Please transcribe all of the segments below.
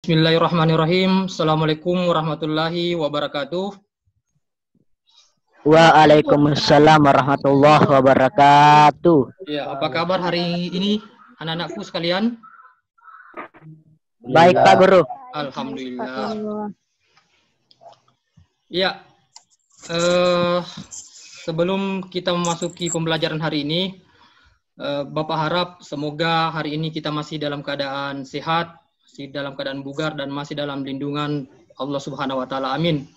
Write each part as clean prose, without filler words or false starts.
Bismillahirrahmanirrahim. Assalamualaikum warahmatullahi wabarakatuh. Waalaikumsalam warahmatullahi wabarakatuh. Ya, apa kabar hari ini anak-anakku sekalian? Baik Pak Guru. Alhamdulillah. Ya, sebelum kita memasuki pembelajaran hari ini, Bapak harap semoga hari ini kita masih dalam keadaan sehat, masih dalam keadaan bugar, dan masih dalam lindungan Allah Subhanahu wa Ta'ala. Amin.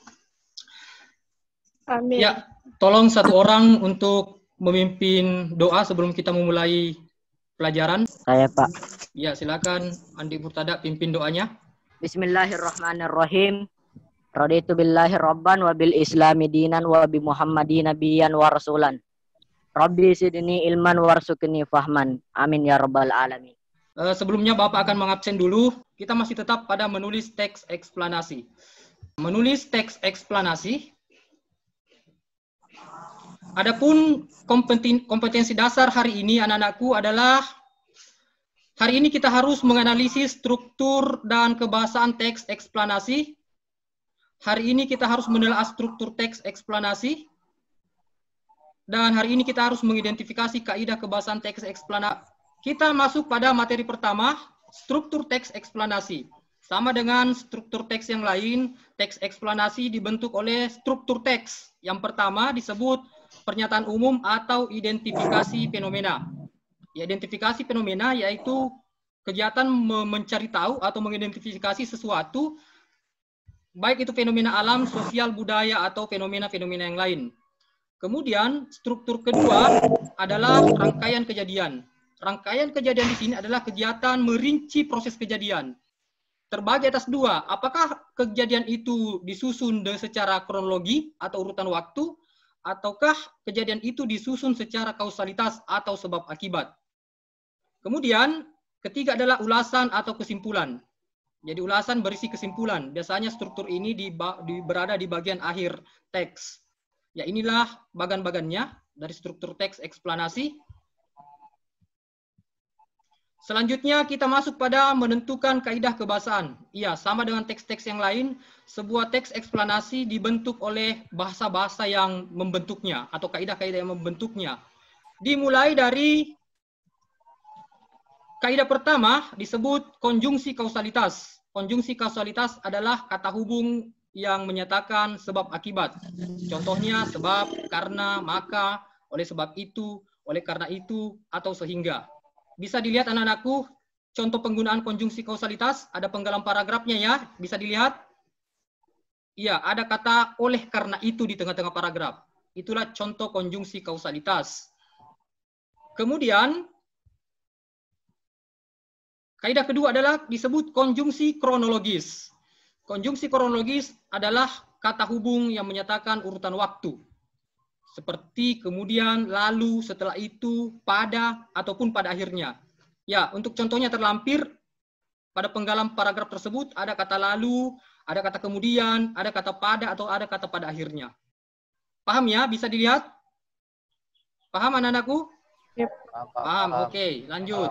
Amin. Ya, tolong satu orang untuk memimpin doa sebelum kita memulai pelajaran. Saya Pak. Ya, silakan Andi Murtada pimpin doanya. Bismillahirrahmanirrahim. Raditu billahi rabban wa bil islami dinan wa bi muhammadin nabiyyan wa rasulan. Rabbi sidni ilman warzuqni fahman. Amin ya rabbal alamin. Sebelumnya Bapak akan mengabsen dulu. Kita masih tetap pada menulis teks eksplanasi. Menulis teks eksplanasi. Adapun kompetensi dasar hari ini anak-anakku adalah hari ini kita harus menganalisis struktur dan kebahasaan teks eksplanasi. Hari ini kita harus menelaah struktur teks eksplanasi. Dan hari ini kita harus mengidentifikasi kaidah kebahasaan teks eksplanasi. Kita masuk pada materi pertama, struktur teks eksplanasi. Sama dengan struktur teks yang lain, teks eksplanasi dibentuk oleh struktur teks. Yang pertama disebut pernyataan umum atau identifikasi fenomena. Ya, identifikasi fenomena yaitu kegiatan mencari tahu atau mengidentifikasi sesuatu, baik itu fenomena alam, sosial, budaya, atau fenomena-fenomena yang lain. Kemudian struktur kedua adalah rangkaian kejadian. Rangkaian kejadian di sini adalah kegiatan merinci proses kejadian. Terbagi atas dua, apakah kejadian itu disusun secara kronologi atau urutan waktu, ataukah kejadian itu disusun secara kausalitas atau sebab akibat. Kemudian, ketiga adalah ulasan atau kesimpulan. Jadi ulasan berisi kesimpulan. Biasanya struktur ini berada di bagian akhir teks. Ya, inilah bagan-bagannya dari struktur teks eksplanasi. Selanjutnya kita masuk pada menentukan kaidah kebahasaan. Iya, sama dengan teks-teks yang lain, sebuah teks eksplanasi dibentuk oleh bahasa-bahasa yang membentuknya atau kaidah-kaidah yang membentuknya. Dimulai dari kaidah pertama disebut konjungsi kausalitas. Konjungsi kausalitas adalah kata hubung yang menyatakan sebab akibat. Contohnya sebab, karena, maka, oleh sebab itu, oleh karena itu, atau sehingga. Bisa dilihat anak-anakku, contoh penggunaan konjungsi kausalitas, ada penggalan paragrafnya ya, bisa dilihat. Iya, ada kata oleh karena itu di tengah-tengah paragraf. Itulah contoh konjungsi kausalitas. Kemudian, kaidah kedua adalah disebut konjungsi kronologis. Konjungsi kronologis adalah kata hubung yang menyatakan urutan waktu. Seperti kemudian, lalu, setelah itu, pada, ataupun pada akhirnya. Ya, untuk contohnya terlampir, pada penggalan paragraf tersebut ada kata lalu, ada kata kemudian, ada kata pada, atau ada kata pada akhirnya. Paham ya? Bisa dilihat? Paham anak-anakku? Yep. Paham, oke. Lanjut.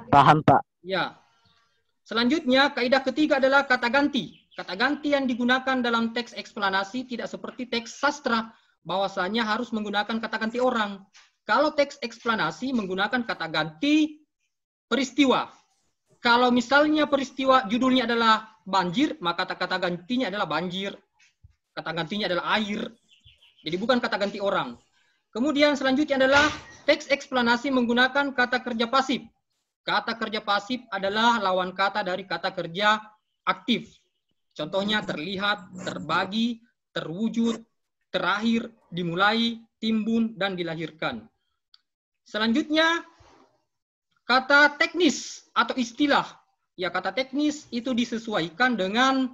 Paham Pak. Ya. Selanjutnya, kaidah ketiga adalah kata ganti. Kata ganti yang digunakan dalam teks eksplanasi tidak seperti teks sastra, bahwasanya harus menggunakan kata ganti orang. Kalau teks eksplanasi menggunakan kata ganti peristiwa. Kalau misalnya peristiwa judulnya adalah banjir, maka kata gantinya adalah banjir. Kata gantinya adalah air. Jadi bukan kata ganti orang. Kemudian selanjutnya adalah teks eksplanasi menggunakan kata kerja pasif. Kata kerja pasif adalah lawan kata dari kata kerja aktif. Contohnya terlihat, terbagi, terwujud, terakhir, dimulai, timbun, dan dilahirkan. Selanjutnya, kata teknis atau istilah. Ya, kata teknis itu disesuaikan dengan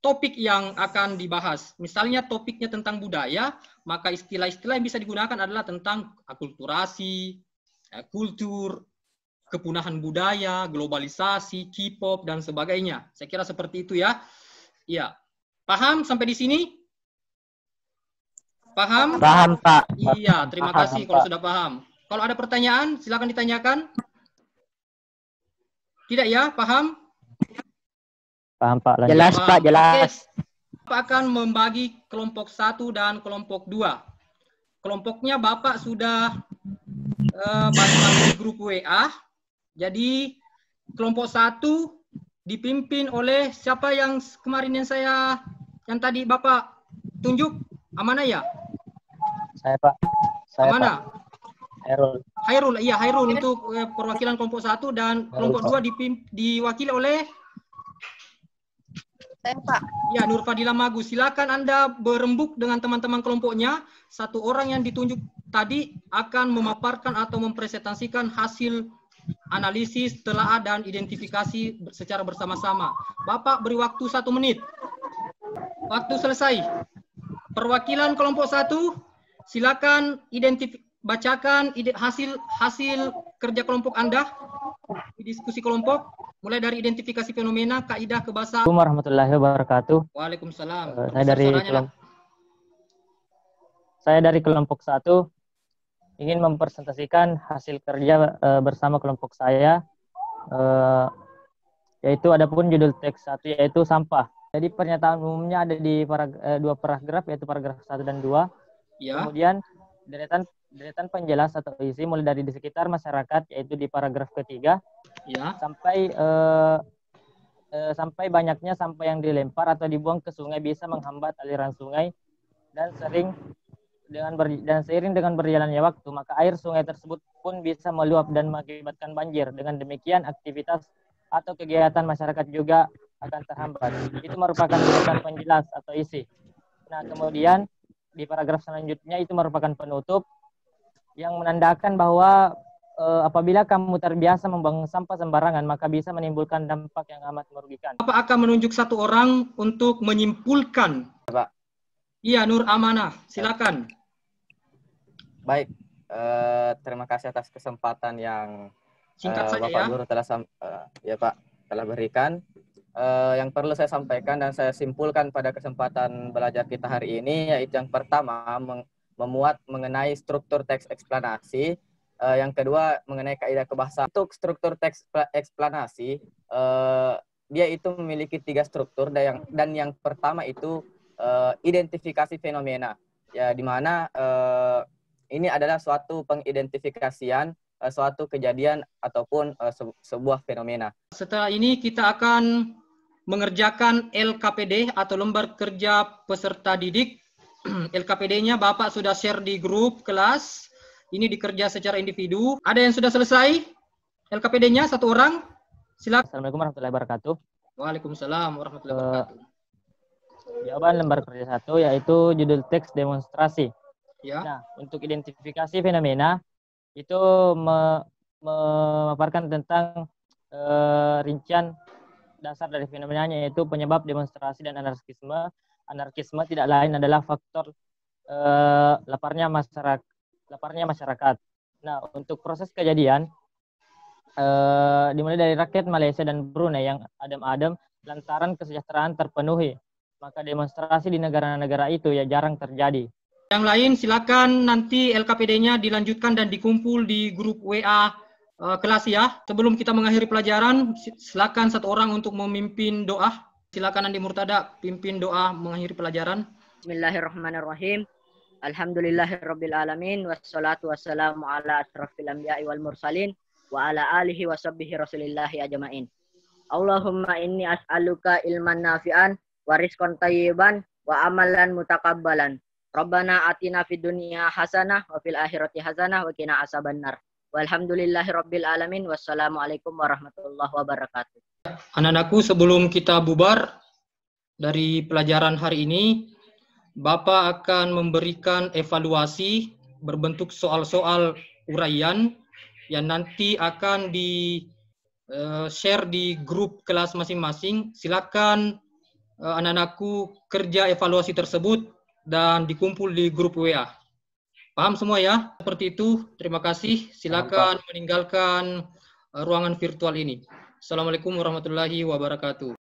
topik yang akan dibahas. Misalnya topiknya tentang budaya, maka istilah-istilah yang bisa digunakan adalah tentang akulturasi, kultur, kepunahan budaya, globalisasi, K-pop, dan sebagainya. Saya kira seperti itu ya. Ya, paham sampai di sini? Paham? Paham Pak. Iya, terima kasih kalau sudah paham. Kalau ada pertanyaan, silakan ditanyakan. Tidak ya, paham? Paham Pak, lanjut. Jelas Pak, jelas. Bapak akan membagi kelompok 1 dan kelompok 2. Kelompoknya Bapak sudah bagi di grup WA. Jadi kelompok 1 dipimpin oleh siapa yang kemarin yang tadi Bapak tunjuk? Amanah ya? Saya Pak. Saya Amanah. Pak. Hairul. Iya Hairul untuk perwakilan kelompok 1 dan kelompok 2 diwakili oleh Saya Pak. ya Nur Fadila Magus. Silakan Anda berembuk dengan teman-teman kelompoknya. Satu orang yang ditunjuk tadi akan memaparkan atau mempresentasikan hasil analisis, telaah dan identifikasi secara bersama-sama. Bapak beri waktu 1 menit. Waktu selesai. Perwakilan kelompok 1, silakan bacakan hasil kerja kelompok Anda di diskusi kelompok, mulai dari identifikasi fenomena, kaidah kebahasaan. Assalamualaikum warahmatullahi wabarakatuh. Waalaikumsalam. Saya dari kelompok 1 ingin mempresentasikan hasil kerja bersama kelompok saya, yaitu adapun judul teks 1 yaitu sampah. Jadi pernyataan umumnya ada di dua paragraf, yaitu paragraf 1 dan 2. Ya. Kemudian deretan penjelas atau isi mulai dari di sekitar masyarakat, yaitu di paragraf ketiga, ya, sampai banyaknya sampah yang dilempar atau dibuang ke sungai bisa menghambat aliran sungai dan seiring dengan berjalannya waktu maka air sungai tersebut pun bisa meluap dan mengakibatkan banjir. Dengan demikian aktivitas atau kegiatan masyarakat juga akan terhambat. Itu merupakan deretan penjelas atau isi. Nah, kemudian di paragraf selanjutnya itu merupakan penutup yang menandakan bahwa apabila kamu terbiasa membuang sampah sembarangan, maka bisa menimbulkan dampak yang amat merugikan. Bapak akan menunjuk satu orang untuk menyimpulkan. Pak. Iya, Nur Amanah, silakan. Baik, terima kasih atas kesempatan yang Singkat saja Bapak ya. Guru telah berikan. Yang perlu saya sampaikan dan saya simpulkan pada kesempatan belajar kita hari ini, yaitu yang pertama memuat mengenai struktur teks eksplanasi, yang kedua mengenai kaidah kebahasaan. Untuk struktur teks eksplanasi, dia itu memiliki 3 struktur dan yang pertama itu identifikasi fenomena, ya, di mana ini adalah suatu pengidentifikasian suatu kejadian ataupun sebuah fenomena. Setelah ini kita akan mengerjakan LKPD atau lembar kerja peserta didik. LKPD-nya Bapak sudah share di grup kelas. Ini dikerja secara individu. Ada yang sudah selesai? LKPD-nya satu orang? Silakan. Assalamualaikum warahmatullahi wabarakatuh. Waalaikumsalam warahmatullahi wabarakatuh. Jawaban lembar kerja 1 yaitu judul teks demonstrasi. Ya. Nah, untuk identifikasi fenomena itu memaparkan tentang rincian dasar dari fenomenanya, yaitu penyebab demonstrasi dan anarkisme. Anarkisme tidak lain adalah faktor laparnya masyarakat. Nah, untuk proses kejadian dimulai dari rakyat Malaysia dan Brunei yang adem-adem lantaran kesejahteraan terpenuhi. Maka demonstrasi di negara-negara itu ya jarang terjadi. Yang lain silakan nanti LKPD-nya dilanjutkan dan dikumpul di grup WA kelas ya. Sebelum kita mengakhiri pelajaran, silakan satu orang untuk memimpin doa. Silakan Andi Murtada pimpin doa mengakhiri pelajaran. Bismillahirrahmanirrahim. Alhamdulillahirabbil alamin wassalatu wassalamu ala asrofil anbiya'i wal mursalin wa ala alihi washabbihi rasulillahi ajmain. Allahumma inni as'aluka ilman nafi'an wa rizqan thayyiban wa amalan mutakabbalan. Rabbana atina fid dunya hasanah wa fil akhirati hasanah wa qina azabannar. Walhamdulillahirabbil alamin. Wassalamualaikum warahmatullahi wabarakatuh. Anak-anakku, sebelum kita bubar dari pelajaran hari ini, Bapak akan memberikan evaluasi berbentuk soal-soal uraian yang nanti akan di-share di grup kelas masing-masing. Silakan anak-anakku kerja evaluasi tersebut dan dikumpul di grup WA. Paham semua ya? Seperti itu. Terima kasih. Silakan meninggalkan ruangan virtual ini. Assalamualaikum warahmatullahi wabarakatuh.